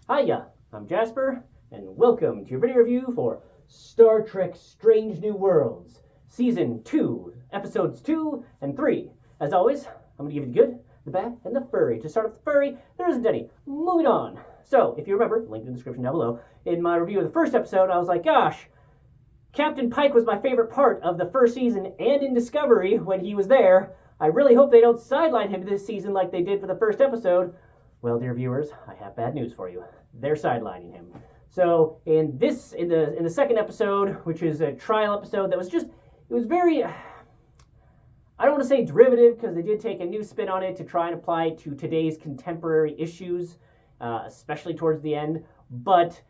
Hiya, I'm Jasper, and welcome to your video review for Star Trek Strange New Worlds, Season 2, Episodes 2 and 3. As always, I'm going to give you the good, the bad, and the furry. To start off the furry, there isn't any. Moving on. So, if you remember, link in the description down below, in my review of the first episode, I was like, gosh, Captain Pike was my favorite part of the first season and in Discovery when he was there. I really hope they don't sideline him this season like they did for the first episode. Well, dear viewers, I have bad news for you. They're sidelining him. So in the second episode, which is a trial episode that was just, it was very, I don't want to say derivative because they did take a new spin on it to try and apply it to today's contemporary issues, especially towards the end. But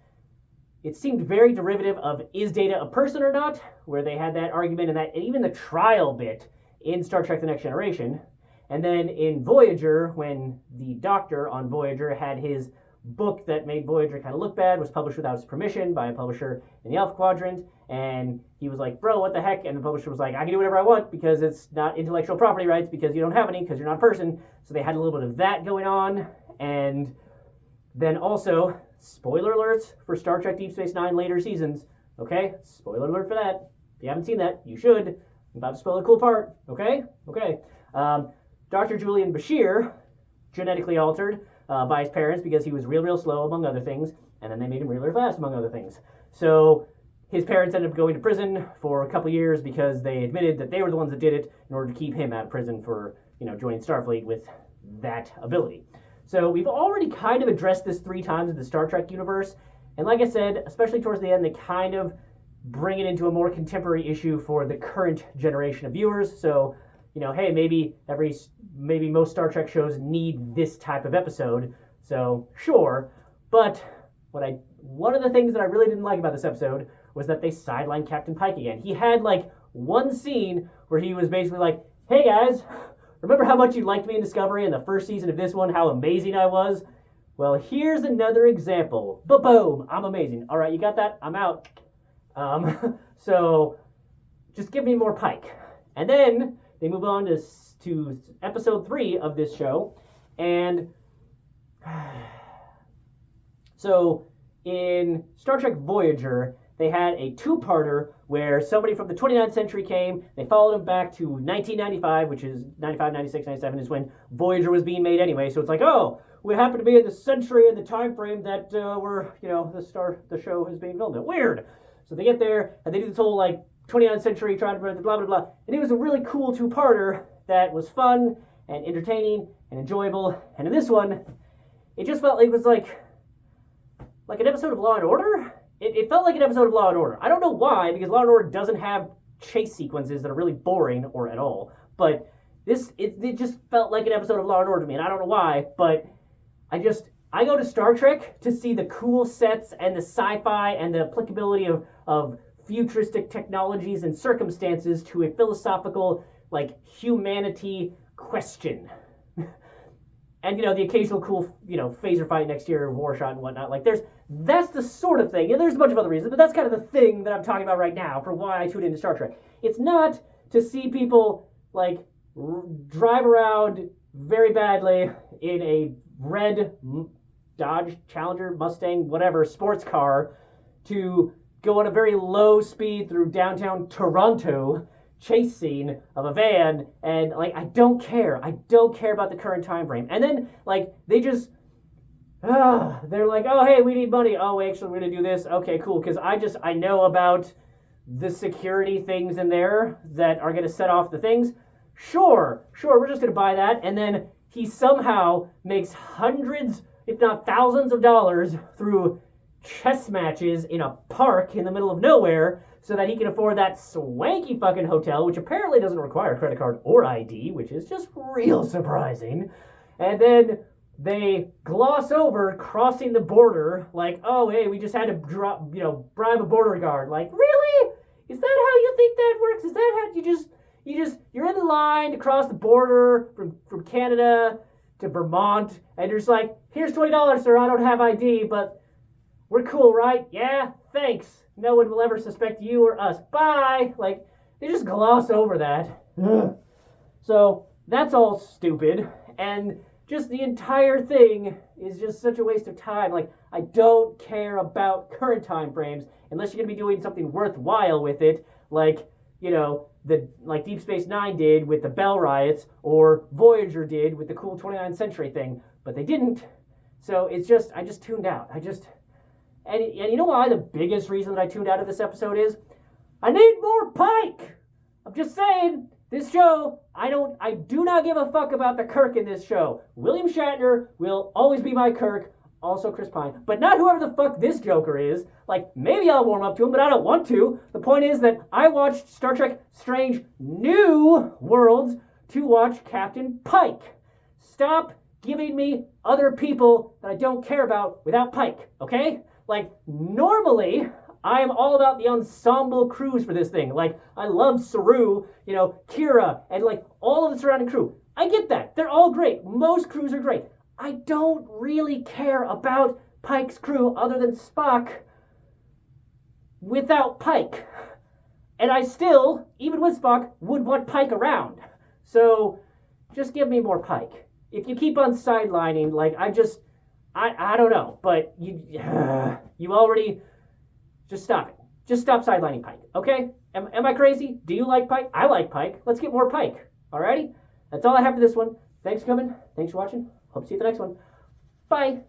it seemed very derivative of is Data a person or not, where they had that argument and even the trial bit in Star Trek The Next Generation. And then in Voyager, when the Doctor on Voyager had his book that made Voyager kind of look bad, was published without his permission by a publisher in the Alpha Quadrant, and he was like, bro, what the heck? And the publisher was like, I can do whatever I want because it's not intellectual property rights because you don't have any because you're not a person. So they had a little bit of that going on. And then also, spoiler alerts for Star Trek Deep Space Nine later seasons. Okay, spoiler alert for that. If you haven't seen that, you should. I'm about to spoil a cool part. Okay? Dr. Julian Bashir, genetically altered by his parents because he was real slow, among other things, and then they made him real fast, among other things. So his parents ended up going to prison for a couple years because they admitted that they were the ones that did it in order to keep him out of prison for, joining Starfleet with that ability. So we've already kind of addressed this 3 times in the Star Trek universe, and like I said, especially towards the end, they kind of bring it into a more contemporary issue for the current generation of viewers. So hey, maybe most Star Trek shows need this type of episode, so sure. But one of the things that I really didn't like about this episode was that they sidelined Captain Pike again. He had like one scene where he was basically like, hey guys, remember how much you liked me in Discovery in the first season of this one, how amazing I was? Well, here's another example. Boom, I'm amazing. All right, you got that? I'm out. So just give me more Pike. And then they move on to episode 3 of this show, and so in Star Trek Voyager, they had a 2-parter where somebody from the 29th century came, they followed him back to 1995, which is 95, 96, 97 is when Voyager was being made anyway, so it's like, oh, we happen to be in the century and the time frame that the show is being filmed in. Weird. So they get there, and they do this whole, 29th century, trying to blah, blah, blah. And it was a really cool 2-parter that was fun and entertaining and enjoyable. And in this one, it just felt like it was like an episode of Law and Order. It felt like an episode of Law and Order. I don't know why, because Law and Order doesn't have chase sequences that are really boring or at all. But it just felt like an episode of Law and Order to me, and I don't know why, but I go to Star Trek to see the cool sets and the sci-fi and the applicability of futuristic technologies and circumstances to a philosophical, humanity question. And, the occasional cool, phaser fight next year, war shot and whatnot. That's the sort of thing. And there's a bunch of other reasons, but that's kind of the thing that I'm talking about right now for why I tune into Star Trek. It's not to see people, drive around very badly in a red Dodge Challenger, Mustang, whatever, sports car to go on a very low speed through downtown Toronto chase scene of a van, and I don't care about the current time frame. And then they just they're like, oh hey, we need money, oh actually we're gonna do this, okay cool, because I know about the security things in there that are gonna set off the things. Sure, we're just gonna buy that. And then he somehow makes hundreds if not thousands of dollars through chess matches in a park in the middle of nowhere so that he can afford that swanky fucking hotel, which apparently doesn't require a credit card or ID, which is just real surprising. And then they gloss over crossing the border oh, hey, we just had to bribe a border guard. Really? Is that how you think that works? Is that how you're in the line to cross the border from Canada to Vermont, and you're just like, here's $20, sir, I don't have ID, but we're cool, right? Yeah, thanks. No one will ever suspect you or us. Bye. They just gloss over that. So that's all stupid. And just the entire thing is just such a waste of time. Like, I don't care about current time frames unless you're going to be doing something worthwhile with it, like, like Deep Space Nine did with the Bell riots, or Voyager did with the cool 29th century thing, but they didn't. So it's just, I just tuned out. And you know why the biggest reason that I tuned out of this episode is? I need more Pike! I'm just saying, this show, I do not give a fuck about the Kirk in this show. William Shatner will always be my Kirk, also Chris Pine, but not whoever the fuck this Joker is. Like, maybe I'll warm up to him, but I don't want to. The point is that I watched Star Trek Strange New Worlds to watch Captain Pike. Stop giving me other people that I don't care about without Pike, okay? Like, normally, I am all about the ensemble crews for this thing. Like, I love Saru, Kira, and like all of the surrounding crew. I get that. They're all great. Most crews are great. I don't really care about Pike's crew other than Spock without Pike. And I still, even with Spock, would want Pike around. So, just give me more Pike. If you keep on sidelining, like, I don't know, but you already, just stop it. Just stop sidelining Pike, okay? Am I crazy? Do you like Pike? I like Pike. Let's get more Pike, alrighty? That's all I have for this one. Thanks for coming. Thanks for watching. Hope to see you at the next one. Bye.